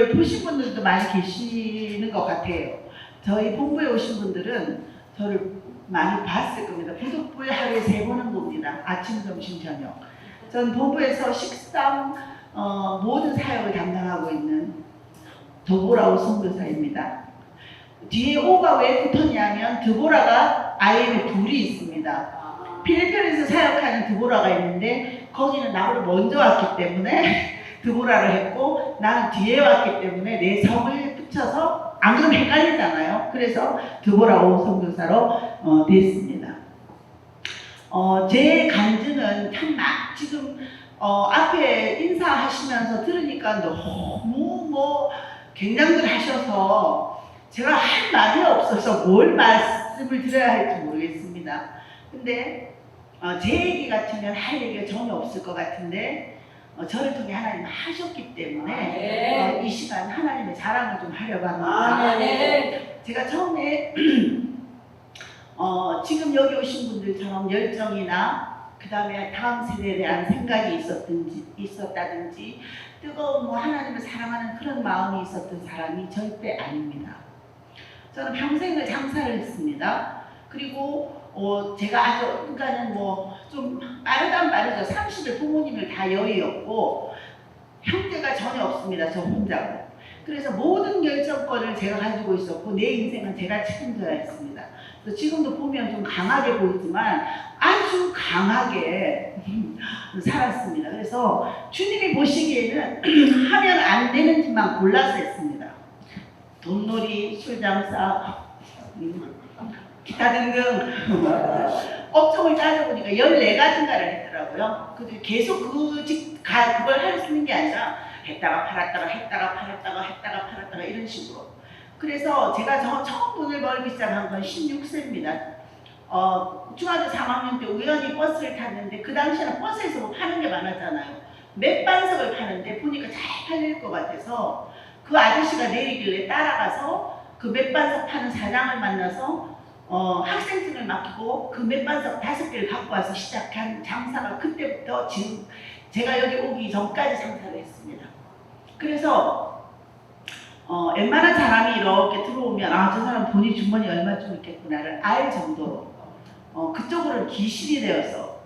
저를 보신 분들도 많이 계시는 것 같아요. 저희 본부에 오신 분들은 저를 많이 봤을 겁니다. 부득불 하루에 3번은 봅니다. 아침, 점심, 저녁. 전 본부에서 식당 모든 사역을 담당하고 있는 더보라오 선교사입니다. 뒤에 오가 왜 붙었냐면 드보라가 IM에 둘이 있습니다. 필리핀에서 사역하는 드보라가 있는데 거기는 나보다 먼저 왔기 때문에 드보라를 했고 나는 뒤에 왔기 때문에 내 성을 붙여서 안 그러면 헷갈리잖아요. 그래서 드보라오 선교사로 됐습니다. 제 간증은 참 지금 앞에 인사하시면서 들으니까 너무 굉장들 하셔서 제가 할 말이 없어서 뭘 말씀을 드려야 할지 모르겠습니다. 근데 제 얘기 같으면 할 얘기가 전혀 없을 것 같은데 저를 통해 하나님 하셨기 때문에 이 시간 하나님의 자랑을 좀 하려고 합니다. 제가 처음에 지금 여기 오신 분들처럼 열정이나 그 다음에 다음 세대에 대한 생각이 있었다든지 뜨거운 하나님을 사랑하는 그런 마음이 있었던 사람이 절대 아닙니다. 저는 평생을 장사를 했습니다. 그리고 제가 아주 그러니까는 좀 빠르단 빠르죠. 30에 부모님을 다 여의었고 형제가 전혀 없습니다. 저 혼자고. 그래서 모든 결정권을 제가 가지고 있었고 내 인생은 제가 책임져야 했습니다. 그래서 지금도 보면 좀 강하게 보이지만 아주 강하게 살았습니다. 그래서 주님이 보시기에는 하면 안 되는 짓만 골라서 했습니다. 돈놀이, 술장사, 기타 등등 업종을 따져보니까 14가지인가를 했더라고요. 근데 계속 그걸 할 수 있는 게 아니라 했다가 팔았다가 이런 식으로. 그래서 제가 처음 돈을 벌기 시작한 건 16세입니다. 중학교 3학년 때 우연히 버스를 탔는데 그 당시에는 버스에서 파는 게 많았잖아요. 맥반석을 파는데 보니까 잘 팔릴 것 같아서 그 아저씨가 내리길래 따라가서 그 맥반석 파는 사장을 만나서 학생증을 맡기고 그 맥반석 5개를 갖고 와서 시작한 장사가 그때부터 지금 제가 여기 오기 전까지 장사를 했습니다. 그래서 웬만한 사람이 이렇게 들어오면 저 사람 돈이 주머니에 얼마쯤 있겠구나를 알 정도로 그쪽으로는 귀신이 되어서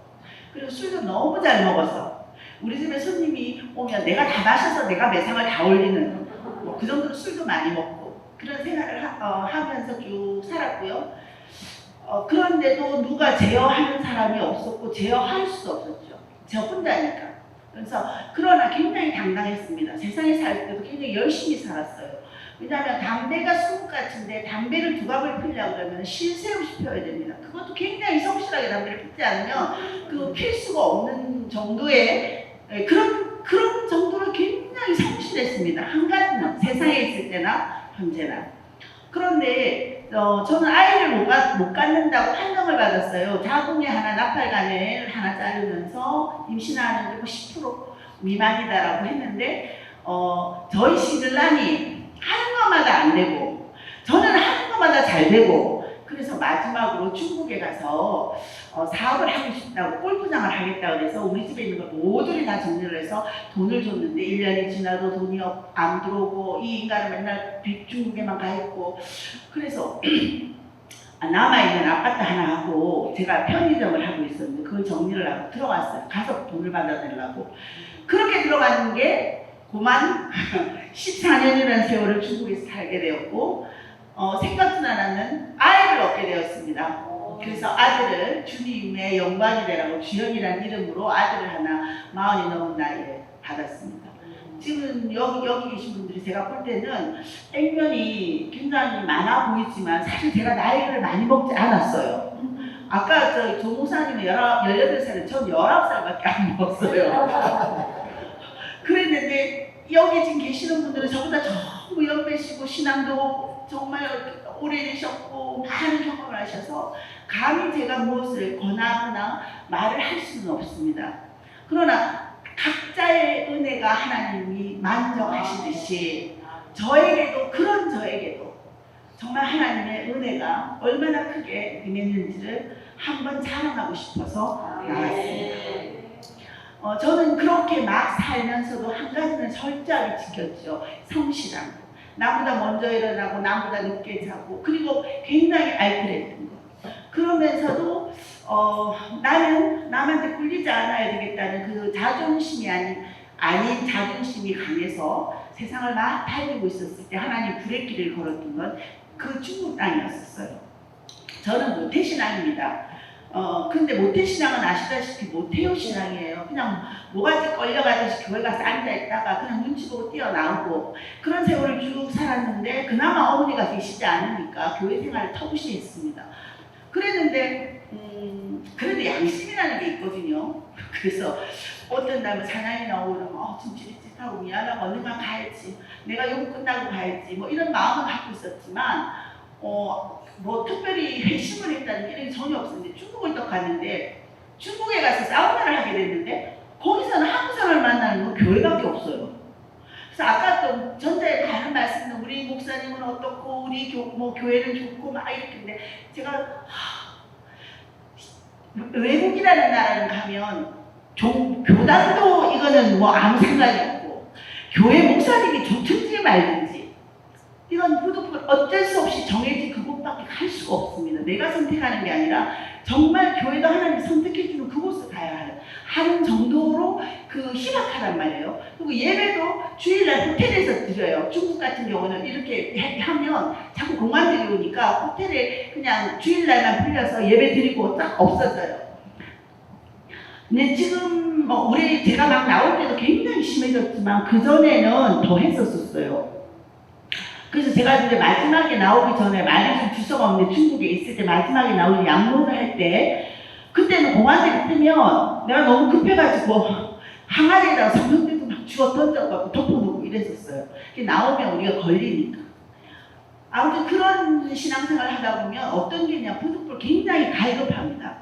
그리고 술도 너무 잘 먹어서 우리 집에 손님이 오면 내가 다 마셔서 내가 매상을 다 올리는 그 정도로 술도 많이 먹고 그런 생활을 하면서 쭉 살았고요. 그런데도 누가 제어하는 사람이 없었고 제어할 수도 없었죠. 저 혼자니까. 그래서 그러나 굉장히 당당했습니다. 세상에 살 때도 굉장히 열심히 살았어요. 왜냐하면 담배가 수국같은데 담배를 2갑을 피려고 그러면 실새 없이 펴야 됩니다. 그것도 굉장히 성실하게 담배를 피지 않으면 그 필 수가 없는 정도의 그런 정도로 굉장히 성실했습니다. 한가지는 세상에 있을 때나 현재나. 그런데 저는 아이를 못 갖는다고 판정을 받았어요. 자궁에 하나, 나팔관을 하나 자르면서 임신하는데 10% 미만이다라고 했는데 저희 신랑이 하는 것마다 안 되고 저는 하는 것마다 잘 되고 그래서 마지막으로 중국에 가서 사업을 하고 싶다고 골프장을 하겠다고 해서 우리 집에 있는 걸 모두를 다 정리를 해서 돈을 줬는데 1년이 지나도 돈이 안 들어오고 이 인간은 맨날 중국에만 가 있고 그래서 남아있는 아파트 하나 하고 제가 편의점을 하고 있었는데 그걸 정리를 하고 들어갔어요. 가서 돈을 받아내려고. 그렇게 들어가는 게 고만 14년이라는 세월을 중국에서 살게 되었고 생각지도 않았는 아이를 얻게 되었습니다. 그래서 아들을 주님의 영광이 되라고 주현이라는 이름으로 아들을 하나 40이 넘은 나이에 받았습니다. 지금 여기 계신 분들이 제가 볼 때는 땡면이 굉장히 많아 보이지만 사실 제가 나이를 많이 먹지 않았어요. 아까 조 목사님은 18살인데 전 19살밖에 안 먹었어요. 그랬는데 여기 지금 계시는 분들은 저보다 전부 연배시고 신앙도 정말 오래되셨고 많은 경험을 하셔서 감히 제가 무엇을 권하거나 말을 할 수는 없습니다. 그러나 각자의 은혜가 하나님이 만족하시듯이 저에게도 정말 하나님의 은혜가 얼마나 크게 임했는지를 한번 자랑하고 싶어서 나왔습니다. 저는 그렇게 막 살면서도 한 가지는 철저하게 지켰죠. 성실함. 나보다 먼저 일어나고 나보다 늦게 자고 그리고 굉장히 알뜰했던 거. 그러면서도 나는 남한테 꿀리지 않아야 되겠다는 그 자존심이 아닌 자존심이 강해서 세상을 막 달리고 있었을 때 하나님 불의 길을 걸었던 건 그 중국 땅이었어요. 저는 모태신앙입니다. 근데 모태신앙은 아시다시피 모태요 신앙이에요. 그냥 뭐가지 끌려가듯이 교회 가서 앉아있다가 그냥 눈치 보고 뛰어나오고 그런 세월을 쭉 살았는데 그나마 어머니가 계시지 않으니까 교회 생활을 터부시 했습니다. 그랬는데 그래도 양심이라는 게 있거든요. 그래서 어떤 날은 사나이 나오면 좀 찌릿찌릿하고 미안하고 언젠가 가야지, 내가 요거 끝나고 가야지, 뭐 이런 마음을 갖고 있었지만 뭐 특별히 회심을 했다는 게 전혀 없었는데 중국을 또 갔는데 중국에 가서 사우나를 하게 됐는데 거기서는 한국 사람을 만나는 건 교회밖에 없어요. 그래서 아까 또 전자에 다른 말씀은 우리 목사님은 어떻고 우리 교회는 좋고 막 이렇게 했는데 제가 외국이라는 나라를 가면 교단도 이거는 뭐 아무 상관이 없고 교회 목사님이 좋든지 말든지 이건 어쩔 수 없이 정해진 그곳밖에 갈 수가 없습니다. 내가 선택하는 게 아니라 정말 교회가 하나님이 선택해주는 그곳을 가야 하는 정도로 희박하단 말이에요. 그리고 예배도 주일날 호텔에서 드려요. 중국 같은 경우는 이렇게 하면 자꾸 공안들이 오니까 호텔에 그냥 주일날만 빌려서 예배 드리고 딱 없어져요. 근데 지금 제가 막 나올 때도 굉장히 심해졌지만 그전에는 더 했었어요. 그래서 제가 이제 마지막에 나오기 전에 말이 좀 주소가 없는데 중국에 있을 때 마지막에 나오는 양론을 할 때 그때는 공안들이 뜨면 내가 너무 급해가지고 항아리에다가 성경들도 막 주워 던져갖고 덮어놓고 이랬었어요. 나오면 우리가 걸리니까. 아무튼 그런 신앙생활을 하다 보면 어떤 게 있냐, 부득불 굉장히 갈급합니다.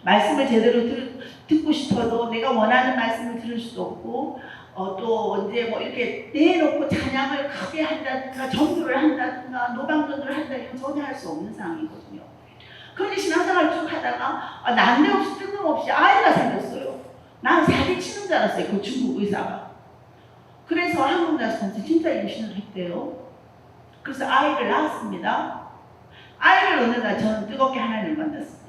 말씀을 제대로 듣고 싶어도 내가 원하는 말씀을 들을 수도 없고 또 언제 뭐 이렇게 내놓고 찬양을 크게 한다든가 전도를 한다든가 노방전도를 한다든가 전혀 할 수 없는 상황이거든요. 그런데 신앙생활을 쭉 하다가 난데없이 뜬금없이 아이가 생겼어요. 나는 사기치는 줄 알았어요. 그 중국 의사가. 그래서 한국 나서 진짜 임신을 했대요. 그래서 아이를 낳았습니다. 아이를 어느 날 저는 뜨겁게 하나님을 만났습니다.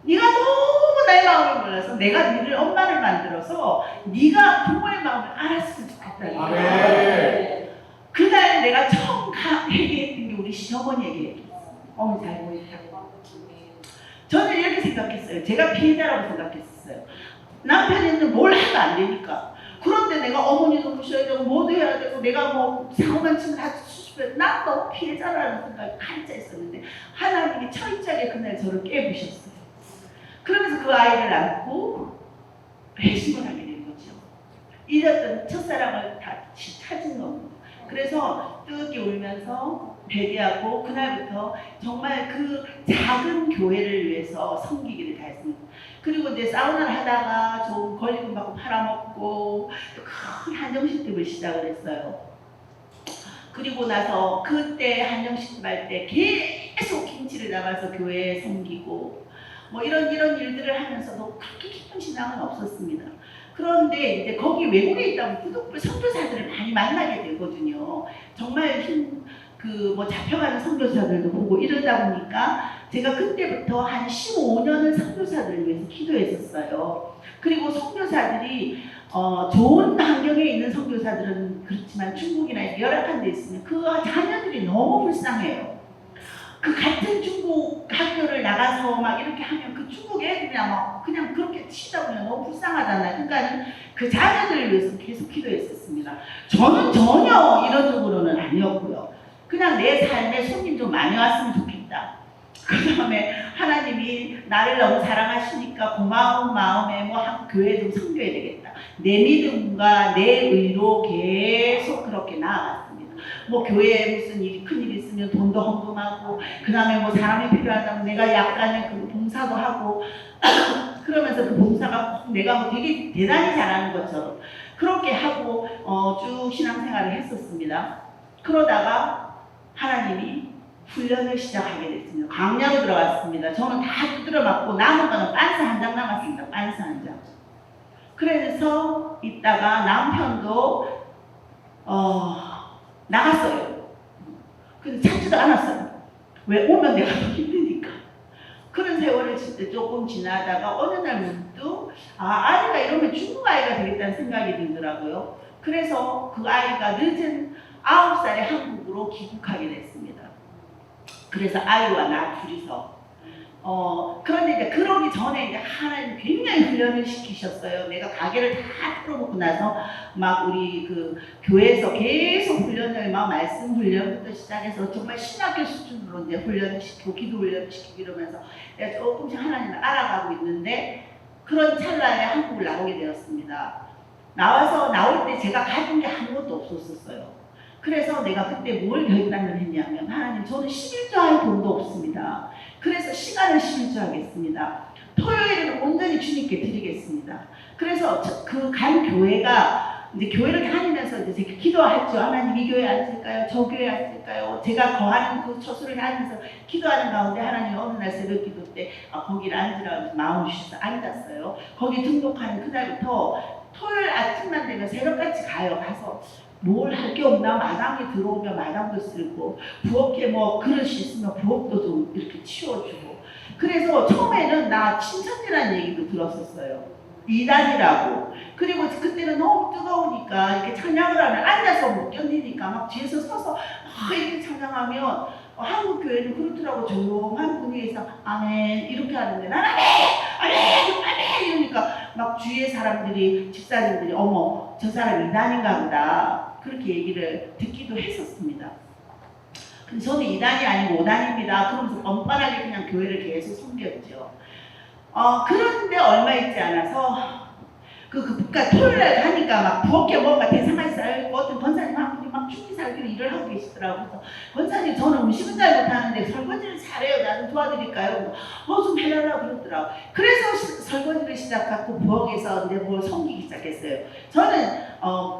네가 너무 나의 마음을 몰라서 내가 너를 엄마를 만들어서 네가 부모의 마음을 알았으면 좋겠다는 거예요. 그날 내가 처음 얘기했던 게 우리 시어머니에게 얘기했어요. 어머니 잘 보이세요? 저는 이렇게 생각했어요. 제가 피해자라고 생각했었어요. 남편이는 뭘 하면 안 되니까. 그런데 내가 어머니도 모셔야 되고 뭐도 해야 되고 내가 뭐 사고만 치면 다 수습해야 난 너무 피해자라는 생각이 가득 있었는데 하나님이 철저하게 그날 저를 깨부셨어요. 그러면서 그 아이를 낳고 회심을 하게 된 거죠. 잃었던 첫사랑을 다시 찾은 겁니다. 그래서 뜨겁게 울면서 회개하고 그날부터 정말 그 작은 교회를 위해서 섬기기를 다했습니다. 그리고 이제 사우나를 하다가 좀 권리금 받고 팔아먹고 큰 한정식집을 시작을 했어요. 그리고 나서 그때 한정식집 할 때 계속 김치를 나가서 교회에 섬기고 뭐 이런 일들을 하면서도 그렇게 깊은 신앙은 없었습니다. 그런데 이제 거기 외국에 있다 보면 부득불 선교사들을 많이 만나게 되거든요. 정말 뭐 잡혀가는 선교사들도 보고 이러다 보니까 제가 그때부터 한 15년을 선교사들을 위해서 기도했었어요. 그리고 선교사들이 좋은 환경에 있는 선교사들은 그렇지만 중국이나 열악한 데 있으면 그 자녀들이 너무 불쌍해요. 그 같은 중국 학교를 나가서 막 이렇게 하면 그 중국 애들이랑 막 그냥 그렇게 치다 보면 너무 불쌍하잖아요. 그러니까 그 자녀들을 위해서 계속 기도했었습니다. 저는 전혀 이런 쪽으로는 아니었고요. 그냥 내 삶에 손님 좀 많이 왔으면 좋겠다. 그 다음에 하나님이 나를 너무 사랑하시니까 고마운 마음에 뭐 교회 좀 섬겨야 되겠다. 내 믿음과 내 의로 계속 그렇게 나아갔습니다. 뭐 교회에 무슨 큰일 있으면 돈도 헌금하고 그 다음에 뭐 사람이 필요하다면 내가 약간의 그 봉사도 하고 그러면서 그 봉사가 내가 뭐 되게 대단히 잘하는 것처럼 그렇게 하고 쭉 신앙생활을 했었습니다. 그러다가 하나님이 훈련을 시작하게 됐습니다. 광야로 들어갔습니다. 저는 다 두드려 맞고 남은 거는 빤스 한 장 남았습니다. 빤스 한 장. 그래서 있다가 남편도 나갔어요. 근데 찾지도 않았어요. 왜? 오면 내가 더 힘드니까. 그런 세월을 조금 지나다가 어느 날 문득 아이가 이러면 중국 아이가 되겠다는 생각이 들더라고요. 그래서 그 아이가 늦은 9살에 한국으로 귀국하게 됐습니다. 그래서 아이와 나 둘이서 그런데 이제 그러기 전에 이제 하나님 굉장히 훈련을 시키셨어요. 내가 가게를 다 풀어놓고 나서 막 우리 그 교회에서 계속 훈련을 막 말씀 훈련부터 시작해서 정말 신학교 수준으로 이제 훈련을 시키고 기도 훈련을 시키고 이러면서 내가 조금씩 하나님을 알아가고 있는데 그런 찰나에 한국을 나오게 되었습니다. 나올 때 제가 가진 게 아무것도 없었어요. 그래서 내가 그때 뭘 결단을 했냐면 하나님 저는 11조할 돈도 없습니다. 그래서 시간을 11조하겠습니다. 토요일에는 온전히 주님께 드리겠습니다. 그래서 그 간 교회가 이제 교회를 다니면서 이제 제가 기도했죠. 하나님 이 교회 앉을까요? 저 교회 앉을까요? 제가 거하는 그 처소를 다니면서 기도하는 가운데 하나님 어느 날 새벽 기도 때 거기를 앉으라고 마음 주셔서 앉았어요. 거기 등록하는 그날부터 토요일 아침만 되면 새벽같이 가서 뭘 할 게 없나 마당에 들어오면 마당도 쓸고 부엌에 뭐 그릇이 있으면 부엌도 좀 이렇게 치워주고 그래서 처음에는 나 친천지라는 얘기도 들었었어요. 이단이라고. 그리고 그때는 너무 뜨거우니까 이렇게 찬양을 하면 앉아서 못 견디니까 막 뒤에서 서서 이렇게 찬양하면 한국 교회는 그렇더라고. 조용한 분위기에서 아멘 이렇게 하는데 나는 아멘 이러니까 막 주위의 사람들이 집사님들이 어머 저 사람 이단인가 보다 그렇게 얘기를 듣기도 했었습니다. 근데 저는 이단이 아니고 5단입니다. 그러면서 뻔뻔하게 그냥 교회를 계속 섬겼죠. 그런데 얼마 있지 않아서 그러니까 토요일날 가니까 막 부엌에 뭔가 대상할 쌓여있고 어떤 권사님 한 분이 막 죽기 살기로 일을 하고 계시더라고요. 그래서 권사님 저는 음식은 잘 못하는데 설거지를 잘해요. 나 좀 도와드릴까요? 좀 해달라고 그러더라고요. 그래서 설거지를 시작하고 부엌에서 이제 뭘 섬기기 시작했어요. 저는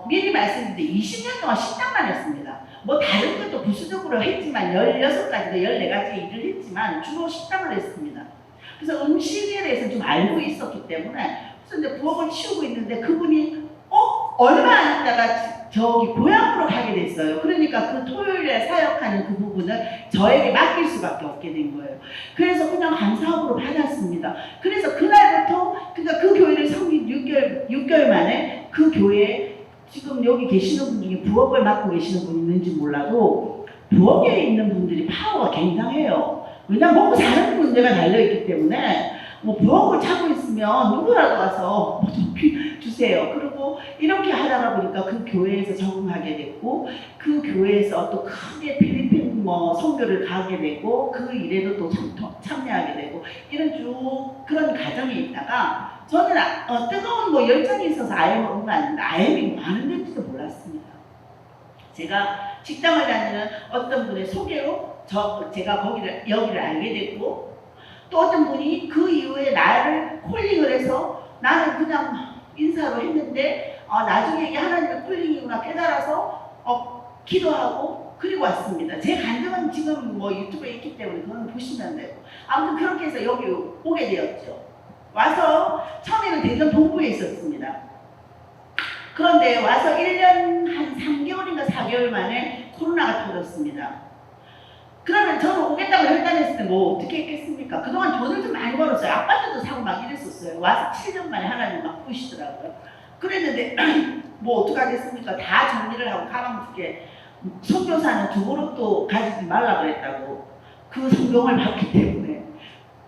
미리 말씀드리는데 20년 동안 식당만 했습니다. 뭐 다른 것도 부수적으로 했지만 16가지나 14가지 일을 했지만 주로 식당을 했습니다. 그래서 음식에 대해서 좀 알고 있었기 때문에 그래서 이제 부엌을 치우고 있는데 그분이 얼마 안 있다가 저기 고향으로 가게 됐어요. 그러니까 그 토요일에 사역하는 그 부분을 저에게 맡길 수밖에 없게 된 거예요. 그래서 그냥 감사함으로 받았습니다. 그래서 그날부터 그러니까 그 교회를 섬긴 6개월 만에 그 교회에 지금 여기 계시는 분 중에 부엌을 맡고 계시는 분 있는지 몰라도 부엌에 있는 분들이 파워가 굉장해요. 왜냐면 먹고 사는 문제가 달려있기 때문에 뭐 부엌을 차고 있으면 누구라도 와서 주세요. 그리고 이렇게 하다가 보니까 그 교회에서 적응하게 됐고 그 교회에서 또 크게 필리핀 선교를 가게 되고 그 일에도 또 참여하게 되고 이런 쭉 그런 과정에 있다가 저는 뜨거운 열정이 있어서 IM을 온 거 아닌데 IM이 많은 데인지도 몰랐습니다. 제가 직장을 다니는 어떤 분의 소개로 제가 여기를 알게 됐고 또 어떤 분이 그 이후에 나를 콜링을 해서 나는 그냥 인사로 했는데 나중에 이게 하나님의 콜링이구나 깨달아서 기도하고 그리고 왔습니다. 제 간증은 지금 유튜브에 있기 때문에 그건 보시면 되고 아무튼 그렇게 해서 여기 오게 되었죠. 와서 처음에는 대전 동부에 있었습니다. 그런데 와서 1년 한 3개월인가 4개월 만에 코로나가 터졌습니다. 그러면 저는 오겠다고 결단했을 때 어떻게 했겠습니까? 그동안 돈을 좀 많이 벌었어요. 아파트도 사고 막 이랬었어요. 와서 7년 만에 하나님 막 부으시더라고요. 그랬는데 어떡하겠습니까? 다 정리를 하고 가방 두개 선교사는 두 그릇도 가지지 말라 그랬다고 그 성경을 봤기 때문에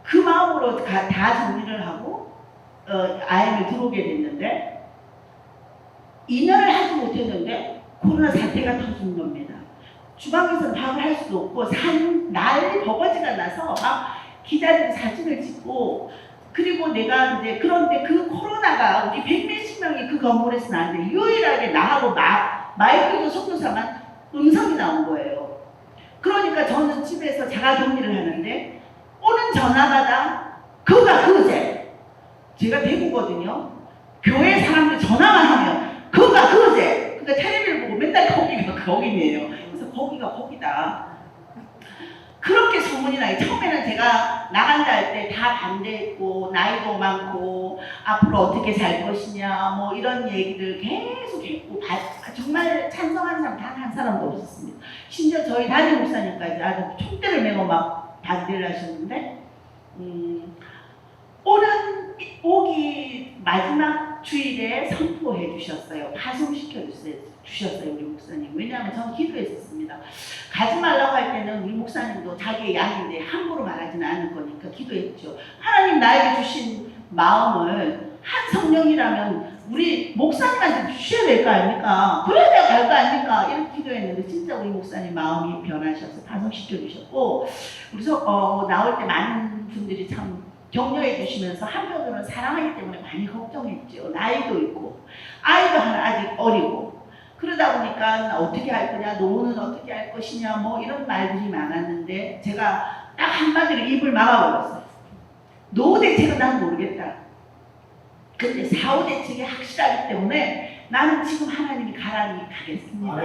그 마음으로 다 정리를 하고 IM에 들어오게 됐는데 2년을 하지 못했는데 코로나 사태가 터진 겁니다. 주방에서 밥을 할 수도 없고 난리 버거지가 나서 막 기자들이 사진을 찍고 그리고 내가 이제 그런데 그 코로나가 우리 100몇십 명이 그 건물에서 나왔는데 유일하게 나하고 마이크도 선교사만 음성이 나온 거예요. 그러니까 저는 집에서 자가 격리를 하는데 오는 전화마다 그가 그제 제가 대구거든요. 교회 사람들 전화만 하면 그가 그제 그러니까 텔레비를 보고 맨날 거기가 거기네요. 그래서 거기가 거기다. 그렇게 소문이 나요. 처음에는 제가 나간다 할 때 다 반대했고 나이도 많고 앞으로 어떻게 살 것이냐 뭐 이런 얘기를 계속 했고 정말 찬성하는 사람 단 한 사람도 없었습니다. 심지어 저희 담임 목사님까지 아주 촛대를 메고 막 반대를 하셨는데 오기 마지막 주일에 선포해 주셨어요. 파송시켜 주셨어요 우리 목사님. 왜냐하면 저는 기도했었습니다. 가지 말라고 할 때는 우리 목사님도 자기의 양인데 함부로 말하지는 않을 거니까 기도했죠. 하나님 나에게 주신 마음을 한 성령이라면 우리 목사님한테 주셔야 될 거 아닙니까? 그래야 내가 갈 거 아닙니까? 이렇게 기도했는데 진짜 우리 목사님 마음이 변하셔서 파송시켜 주셨고 그래서 나올 때 많은 분들이 참 격려해 주시면서 한편으로는 사랑하기 때문에 많이 걱정했죠. 나이도 있고 아이도 하나 아직 어리고 그러다 보니까 어떻게 할 거냐, 노후는 어떻게 할 것이냐 뭐 이런 말들이 많았는데 제가 딱 한마디로 입을 막아버렸어요. 노후 대책은 난 모르겠다. 근데 사후 대책이 확실하기 때문에 나는 지금 하나님이 가라니 가겠습니다.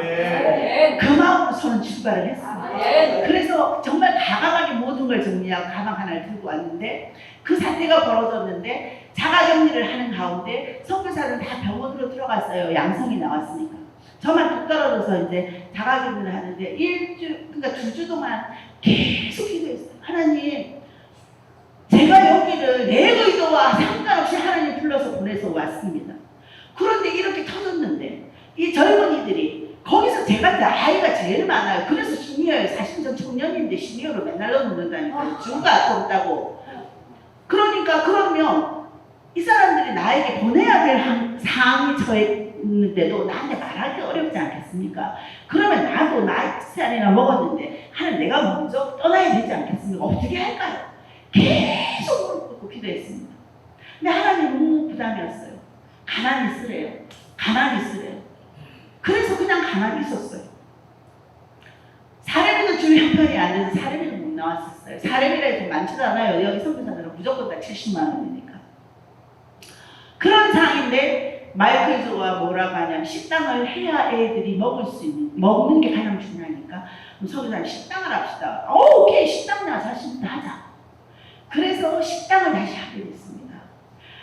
그 마음으로 저는 출발을 했습니다. 그래서 정말 과감하게 모든 걸 정리하고 가방 하나를 들고 왔는데 그 사태가 벌어졌는데 자가격리를 하는 가운데 선교사들은 다 병원으로 들어갔어요. 양성이 나왔으니까. 저만 뚝 떨어져서 이제 자가격리를 하는데 그러니까 2주 동안 계속 기도했어요. 하나님, 제가 여기를 내 의도와 상관없이 하나님 불러서 보내서 왔습니다. 그런데 이렇게 터졌는데 이 젊은이들이 거기서 제가 나이가 제일 많아요. 그래서 시니어예요. 사실 전 청년인데 시니어로 맨날 넣는다니까요. 주가 없다고. 그러니까 그러면 이 사람들이 나에게 보내야 될 상황이 처했는데도 나한테 말하기 어렵지 않겠습니까? 그러면 나도 나이 살이나 먹었는데 하나님 내가 먼저 떠나야 되지 않겠습니까? 어떻게 할까요? 계속 무릎 꿇고 기도했습니다. 근데 하나님 너무 부담이었어요. 가만히 있으래요. 가만히 있으래요. 그래서 그냥 가만히 있었어요. 사례비도 주위 형편이 안 돼서 사례비도 못 나왔었어요. 사례비라 해도 많지도 않아요. 여기 선교사들은 무조건 다 70만 원이니까. 그런 상황인데 마이클 조가 뭐라고 하냐면 식당을 해야 애들이 먹는 게 가장 중요하니까 선교사님 식당을 합시다. 오케이 식당 나서 하자. 그래서 식당을 다시 하게 됐습니다.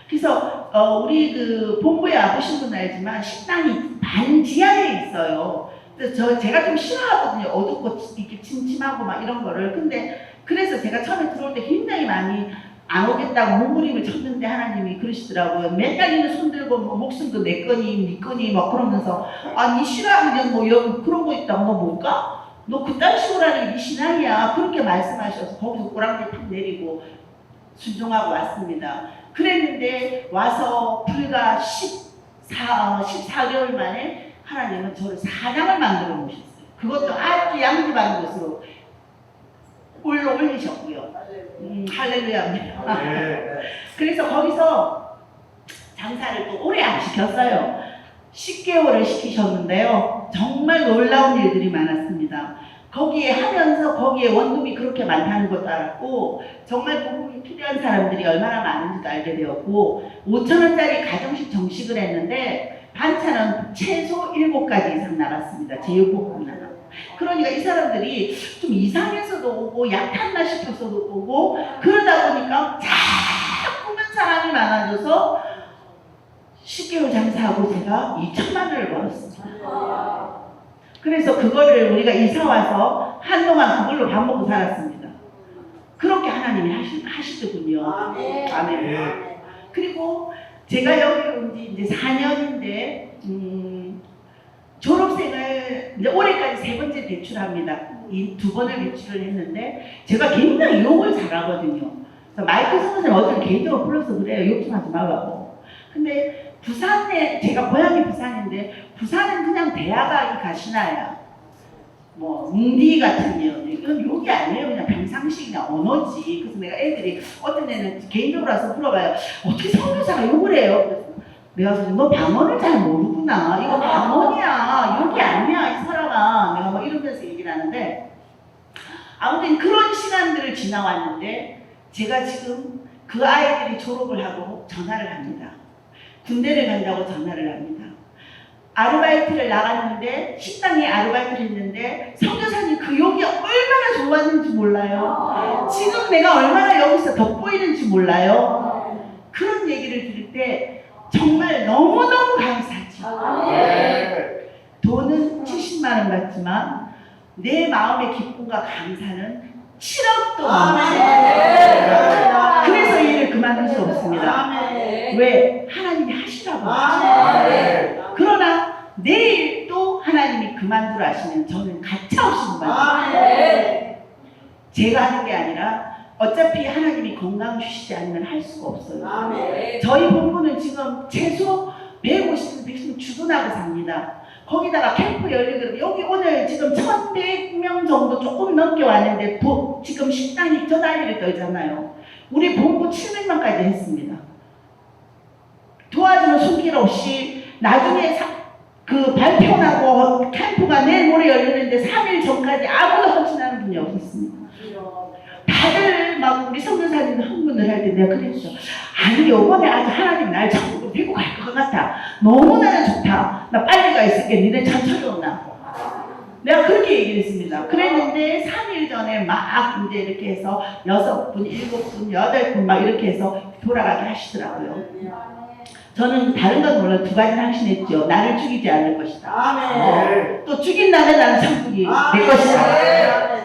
그래서 우리 그 본부에 와보신 분은 알지만 식당이 반지하에 있어요. 그래서 제가 좀 싫어하거든요. 어둡고 이렇게 침침하고 막 이런 거를. 근데 그래서 제가 처음에 들어올 때 굉장히 많이 안 오겠다고 몸부림을 쳤는데 하나님이 그러시더라고요. 맨날 이는 손 들고 뭐 목숨도 내 거니 네 거니 막 그러면서 니 싫어하는 뭐 여기 그런 거 있다고 너 뭘까? 너 그딴 식으로 하는 게 네 신앙이야. 그렇게 말씀하셔서 거기서 꼬랑지 탁 내리고 순종하고 왔습니다. 그랬는데 와서 불과 14개월 만에 하나님은 저를 사장을 만들어 놓으셨어요. 그것도 아주 양지바른 곳으로 올리셨고요. 할렐루야입니다. 그래서 거기서 장사를 또 오래 안 시켰어요. 10개월을 시키셨는데요. 정말 놀라운 일들이 많았습니다. 거기에 하면서 거기에 원룸이 그렇게 많다는 것도 알았고 정말 복음이 필요한 사람들이 얼마나 많은지도 알게 되었고 5,000원짜리 가정식 정식을 했는데 반찬은 최소 7가지 이상 나갔습니다. 제육볶음 나갔고 그러니까 이 사람들이 좀 이상해서도 오고 약탔나 싶어서도 오고 그러다 보니까 자꾸만 사람이 많아져서 10개월 장사하고 제가 2천만 원을 벌었습니다. 그래서 그거를 우리가 이사와서 한동안 그걸로 밥 먹고 살았습니다. 그렇게 하나님이 하시더군요. 아멘. 그리고 제가 여기 온 지 이제 4년인데 졸업생을 이제 올해까지 3번째 배출합니다. 이 2번을 배출을 했는데 제가 굉장히 욕을 잘하거든요. 그래서 마이클 선생님 어떤 개인적으로 불러서 그래요. 욕 좀 하지 말라고. 근데 부산에 제가 고향이 부산인데 부산은 그냥 대학가기 가시나요? 뭐 뭉디 같은 년 이건 욕이 아니에요. 그냥 평상시 그냥 언어지. 그래서 내가 애들이 어떤 애는 개인적으로 와서 물어봐요. 어떻게 선교사가 욕을 해요? 그래서 내가 그래서 너 방언을 잘 모르구나. 이거 방언이야. 욕이 아니야 이 사람아. 내가 뭐 이러면서 얘기를 하는데 아무튼 그런 시간들을 지나왔는데 제가 지금 그 아이들이 졸업을 하고 전화를 합니다. 군대를 간다고 전화를 합니다. 아르바이트를 나갔는데 식당에 아르바이트를 했는데 선교사님 그 용이 얼마나 좋았는지 몰라요. 지금 내가 얼마나 여기서 돋보이는지 몰라요. 그런 얘기를 들을 때 정말 너무너무 감사하죠. 돈은 70만 원 같지만 내 마음의 기쁨과 감사는 7억도 넘어요. 그래서 이 일을 그만둘 수 없습니다. 왜? 하나님이 하시라고 하시죠. 그러나 내일 또 하나님이 그만두라 하시면 저는 가차없이 그만둡니다. 제가 하는 게 아니라 어차피 하나님이 건강 주시지 않으면 할 수가 없어요. 저희 본부는 지금 최소 150명, 100명 주둔하고 삽니다. 거기다가 캠프 열리고 여기 오늘 지금 1100명 정도 조금 넘게 왔는데 지금 식당이 저 난리를 떨잖아요. 우리 본부 700명까지 했습니다. 도와주는 손길 없이 나중에 그 발표나고 캠프가 내일 모레 열리는데 3일 전까지 아무도 헌신하는 분이 없었습니다. 다들 막 우리 선교사님 흥분을 할 때 내가 그랬죠. 아니 요번에 아주 하나님 날 전국으로 데리고 갈 것 같아. 너무나 좋다. 나 빨리 가 있을게. 니네 천천히 오나. 내가 그렇게 얘기를 했습니다. 그랬는데 3일 전에 막 이제 이렇게 해서 6분, 7분, 8분 막 이렇게 해서 돌아가게 하시더라고요. 저는 다른 건 몰라 2가지는 확신했죠. 나를 죽이지 않을 것이다. 또 죽인 나는 천국이 내 것이다.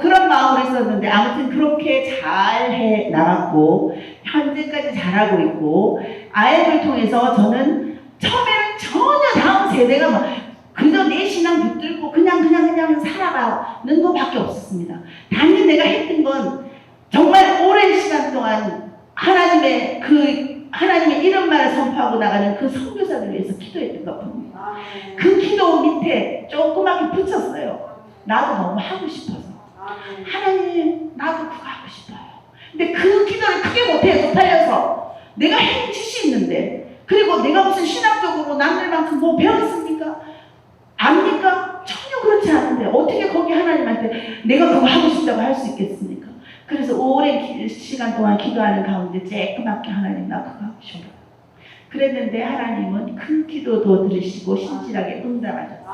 그런 마음을 했었는데 아무튼 그렇게 잘 해 나갔고 현재까지 잘하고 있고 아이를 통해서 저는 처음에는 전혀 다음 세대가 막 그저 내 신앙 붙들고 그냥 살아가는 것밖에 없었습니다. 단지 내가 했던 건 정말 오랜 시간 동안 하나님의 이름만을 선포하고 나가는 그 선교사를 위해서 기도했던 것뿐입니다. 그 기도 밑에 조그맣게 붙였어요. 나도 너무 하고 싶어서. 하나님 나도 그거 하고 싶어요. 근데 그 기도를 크게 못해요. 쪽팔려서. 내가 해 짓이 있는데 그리고 내가 무슨 신학적으로 남들만큼 뭐 배웠습니까? 압니까? 전혀 그렇지 않은데 어떻게 거기 하나님한테 내가 그거 하고 싶다고 할 수 있겠습니까? 그래서 오랜 시간 동안 기도하는 가운데 쬐끄맣게 하나님 나 그거 하고 싶어요. 그랬는데 하나님은 그 기도도 들으시고 신실하게 응답하셨어요.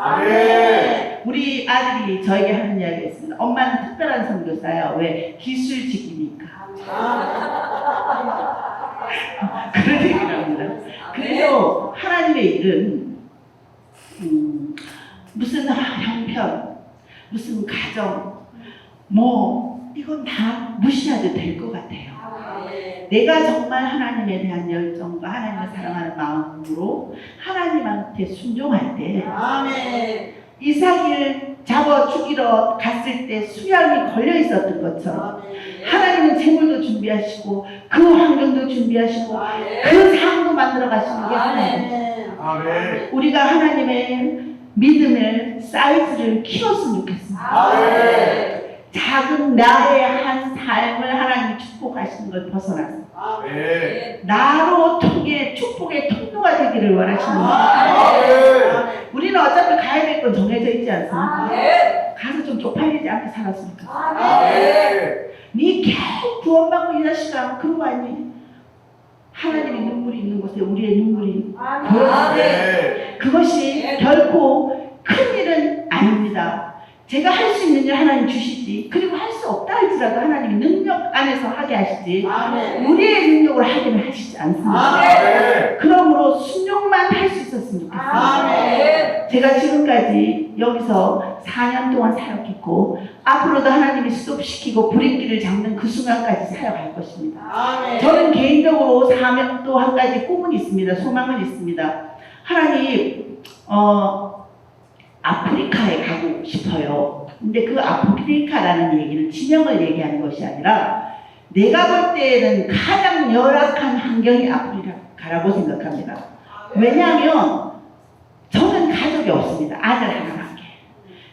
우리 아들이 저에게 하는 이야기가 있습니다. 엄마는 특별한 선교사야. 왜? 기술직이니까. 그런 얘기를 합니다. 그래서 하나님의 일은 무슨 형편, 무슨 가정, 이건 다 무시해도 될 것 같아요. 내가 정말 하나님에 대한 열정과 하나님을 사랑하는 마음으로 하나님한테 순종할 때 이삭을 잡아 죽이러 갔을 때 수양이 걸려 있었던 것처럼 하나님은 재물도 준비하시고 그 환경도 준비하시고 그 상도 만들어 가시는 게 하나님. 우리가 하나님의 믿음의 사이즈를 키웠으면 좋겠습니다. 작은 나의 한 삶을 하나님이 축복하시는 걸 벗어나서 나로 통해 축복의 통로가 되기를 원하시는 거예요. 우리는 어차피 가야 될 건 정해져 있지 않습니까? 가서 좀 쪽팔리지 않게 살았으면 좋겠어요. 네 겨우 구원받고 이 자식아 그런 거 아니? 하나님의 눈물이 있는 곳에 우리의 눈물이 보여요. 그것이 결코 큰 일은 아닙니다. 제가 할 수 있는 일 하나님 주시지. 그리고 할 수 없다 할지라도 하나님이 능력 안에서 하게 하시지. 우리의 능력으로 하기는 하시지 않습니다. 그러므로 순종만 할 수 있었으면 좋겠습니다. 제가 지금까지 여기서 4년 동안 사역했고 앞으로도 하나님이 스톱시키고 불임길을 잡는 그 순간까지 사역할 것입니다. 저는 개인적으로 사명 또 한 가지 꿈은 있습니다. 소망은 있습니다. 하나님 아프리카에 가고 싶어요. 근데 그 아프리카라는 얘기는 지명을 얘기하는 것이 아니라 내가 볼 때는 가장 열악한 환경이 아프리카라고 생각합니다. 왜냐하면 저는 가족이 없습니다. 아들 하나밖에.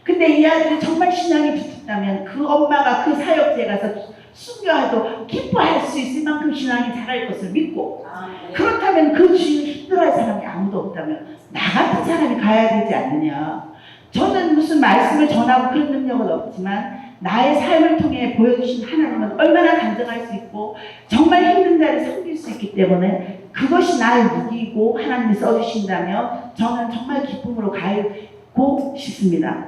근데 이 아들이 정말 신앙이 붙었다면 그 엄마가 그 사역지에 가서 순교해도 기뻐할 수 있을 만큼 신앙이 자랄 것을 믿고 그렇다면 그 주위에 힘들어할 사람이 아무도 없다면 나 같은 사람이 가야 되지 않느냐. 저는 무슨 말씀을 전하고 그런 능력은 없지만 나의 삶을 통해 보여주신 하나님은 얼마나 간증할 수 있고 정말 힘든 자를 섬길 수 있기 때문에 그것이 나의 무기이고 하나님이 써주신다면 저는 정말 기쁨으로 가고 싶습니다.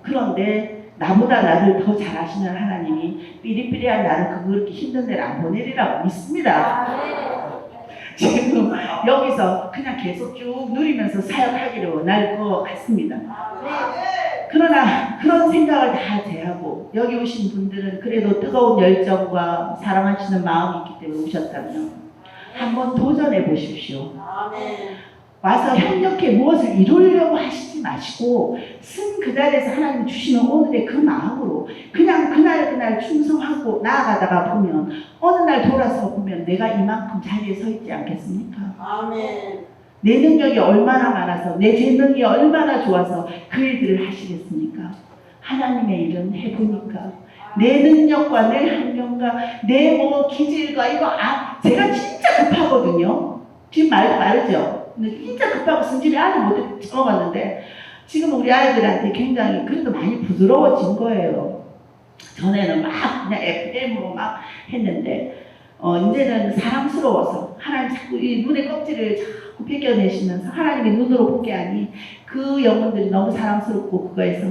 그런데 나보다 나를 더 잘하시는 하나님이 삐리삐리한 나를 그렇게 힘든 데를 안 보내리라고 믿습니다. 지금 여기서 그냥 계속 쭉 누리면서 사역하기를 원할 것 같습니다. 그러나 그런 생각을 다 제하고 여기 오신 분들은 그래도 뜨거운 열정과 사랑하시는 마음이 있기 때문에 오셨다면 한번 도전해 보십시오. 와서 협력해 무엇을 이루려고 하시지 마시고 쓴 그 자리에서 하나님 주시는 오늘의 그 마음으로 그냥 그날 충성하고 나아가다가 보면 어느 날 돌아서 보면 내가 이만큼 자리에 서 있지 않겠습니까? 내 능력이 얼마나 많아서 내 재능이 얼마나 좋아서 그 일들을 하시겠습니까? 하나님의 일은 해보니까 내 능력과 내 환경과 내 뭐 기질과 이거 제가 진짜 급하거든요. 지금 말도 빠르죠? 근데 진짜 급하고 성질이 아주 못해 처먹었는데 지금 우리 아이들한테 굉장히 그래도 많이 부드러워진 거예요. 전에는 막 그냥 FM으로 막 했는데 이제는 사랑스러워서 하나님 자꾸 이 눈의 껍질을 자꾸 벗겨내시면서 하나님의 눈으로 보게 하니 그 영혼들이 너무 사랑스럽고 그거에서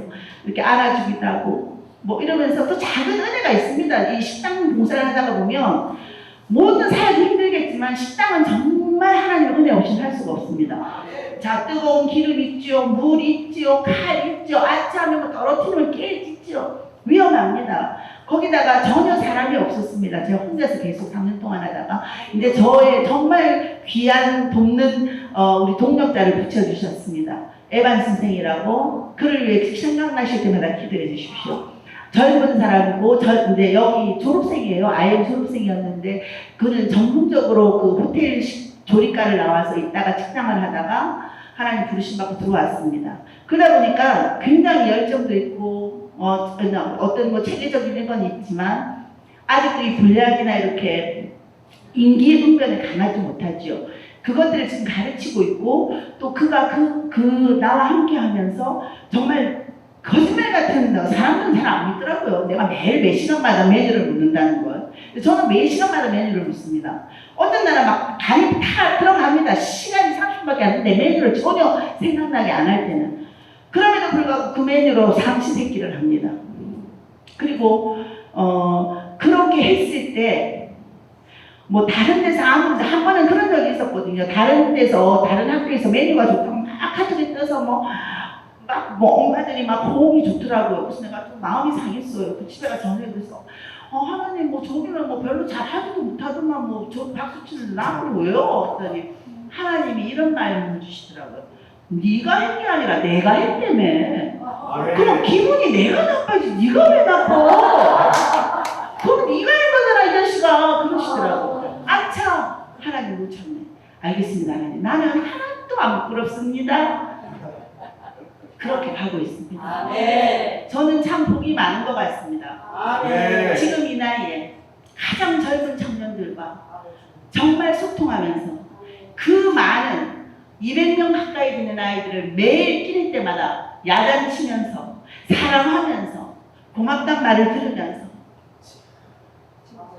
이렇게 알아주기도 하고 뭐 이러면서 또 작은 은혜가 있습니다. 이 식당 봉사를 하다가 보면 모든 사역이 힘들겠지만 식당은 정말 하나님의 은혜 없이는 할 수가 없습니다. 자, 뜨거운 기름 있죠, 물 있죠, 칼 있죠, 아차하면 뭐 떨어뜨리면 깨지죠. 위험합니다. 거기다가 전혀 사람이 없었습니다. 제가 혼자서 계속 3년 동안 하다가 이제 저의 정말 귀한 돕는 우리 동력자를 붙여주셨습니다. 에반 선생이라고 그를 위해 생각나실 때마다 기도해 주십시오. 젊은 사람이고 이제 여기 졸업생이에요. IM 졸업생이었는데 그는 전문적으로 그 호텔 조리과를 나와서 있다가 직장을 하다가 하나님 부르심 받고 들어왔습니다. 그러다 보니까 굉장히 열정도 있고 어떤 뭐 체계적인 건 있지만 아직도 이 분량이나 이렇게 인기응변에 강하지 못하죠. 그것들을 지금 가르치고 있고 또 그가 나와 함께 하면서 정말 거짓말 같은 사람들은 잘 안 믿더라고요. 내가 매일 몇 시간마다 메뉴를 묻는다는 걸. 저는 매 시간마다 메뉴를 묻습니다. 어떤 날은 막 간이 다 들어갑니다. 시간이 30분밖에 안 되는데 메뉴를 전혀 생각나게 안 할 때는. 그럼에도 불구하고 그 메뉴로 삼시세끼를 합니다. 그리고 그렇게 했을 때 뭐 다른 데서 아무튼 한 번은 그런 적이 있었거든요. 다른 학교에서 메뉴가 좋다고 막 카톡에 떠서 뭐 엄마들이 막 호응이 좋더라고요. 그래서 내가 좀 마음이 상했어요. 그 집에 가 전화해 그래서 하나님 뭐 저기는 뭐 별로 잘하지도 못하더만 뭐 저 박수 치는 나는 왜요? 그랬더니 하나님이 이런 말씀을 주시더라고요. 네가 한 게 아니라 내가 했다며. 그럼 기분이 내가 나빠지 네가 왜 나빠? 그럼 네가 한 거잖아 이 자식아. 그러시더라고요. 아차 하나님 못 참네. 알겠습니다 하나님. 나는 하나도 안 부끄럽습니다. 그렇게 가고 있습니다. 저는 참 복이 많은 것 같습니다. 지금 이 나이에 가장 젊은 청년들과 정말 소통하면서 그 많은 200명 가까이 되는 아이들을 매일 끼는 때마다 야단치면서 사랑하면서 고맙단 말을 들으면서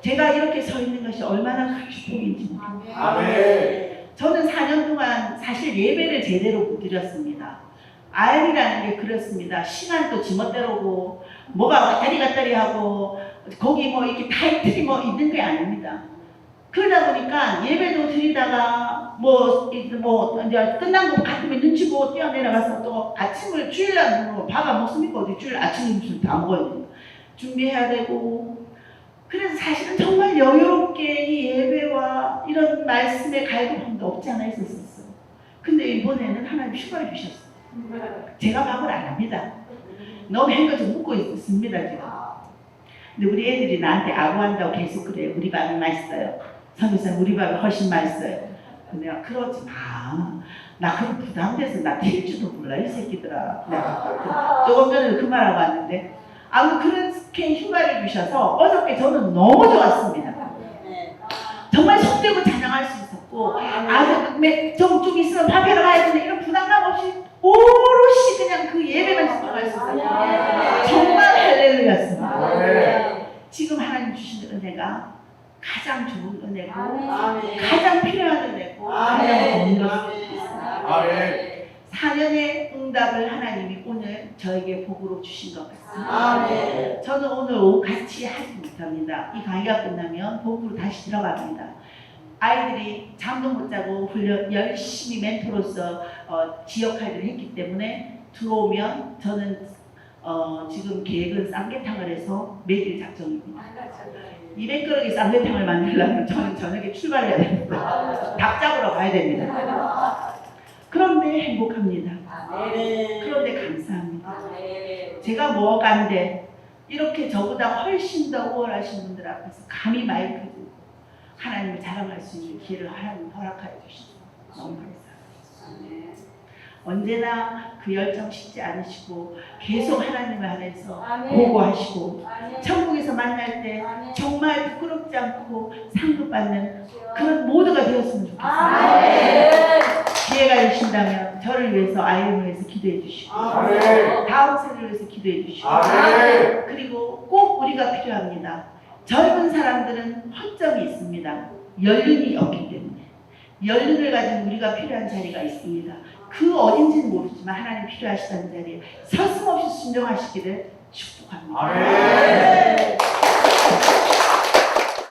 제가 이렇게 서 있는 것이 얼마나 큰 축복인지 모릅니다. 저는 4년 동안 사실 예배를 제대로 못 드렸습니다. IM이라는 게 그렇습니다. 시간도 지멋대로고 뭐가 왔다리 하고 거기 뭐 이렇게 타이틀이 뭐 있는 게 아닙니다. 그러다 보니까 예배도 드리다가 이제 끝난 것 같으면 눈치 보고 뛰어내려가서 또 아침을 주일날 밥 안 먹습니까? 어디 주일 아침 점심 다 먹어야 돼요. 준비해야 되고 그래서 사실은 정말 여유롭게 이 예배와 이런 말씀의 갈급함도 없지 않아 있었어요. 근데 이번에는 하나님 휴가를 주셨어요. 제가 밥을 안 합니다. 너무 행거 좀 묻고 있습니다 지금. 근데 우리 애들이 나한테 아부한다고 계속 그래요. 우리 밥이 맛있어요. 선교사님 우리 밥이 훨씬 맛있어요. 근데 내가 그러지 마. 나 그럼 부담돼서 나 튈 줄도 몰라 이 새끼들아. 조금 전에 그 말하고 왔는데 그렇게 휴가를 주셔서 어저께 저는 너무 좋았습니다. 정말 손대고 찬양할 수 있었고 좀 있으면 밥하러 가야 되는데 이런 부담감 없이 오롯이 그냥 그 예배만 집중할 수 있어요. 정말 할렐루야였습니다. 지금 하나님 주신 은혜가 가장 좋은 은혜고 가장 필요한 4년의 응답을 하나님이 오늘 저에게 복으로 주신 것 같습니다. 아멘. 저는 오늘 같이 하지 못합니다. 이 강의가 끝나면 복으로 다시 들어갑니다. 아이들이 잠도 못 자고 열심히 멘토로서 지역 활동을 했기 때문에 들어오면 저는 지금 계획은 쌍계탕을 해서 먹일 작정입니다. 200그릇의 쌍계탕을 만들려면 저는 저녁에 출발해야 됩니다. 닭 잡으러 가야 됩니다. 그런데 행복합니다. 그런데 감사합니다. 제가 뭐간데 이렇게 저보다 훨씬 더 우월하신 분들 앞에서 감히 마이크 들고 하나님을 자랑할 수 있는 기회를 하나님 허락하여 주시고 너무 감사합니다. 언제나 그 열정 식지 않으시고 계속 하나님을 안에서 보고하시고 천국에서 만날 때 정말 부끄럽지 않고 상급받는 그런 모두가 되었으면 좋겠습니다. 기회가 되신다면 저를 위해서 아이를 위해서 기도해 주시고 다음 세대를 위해서 기도해 주시고 그리고 꼭 우리가 필요합니다. 젊은 사람들은 허점이 있습니다. 연륜이 없기 때문에 연륜을 가진 우리가 필요한 자리가 있습니다. 그 어딘지는 모르지만 하나님 필요하시다는 자리에 서슴없이 순종하시기를 축복합니다.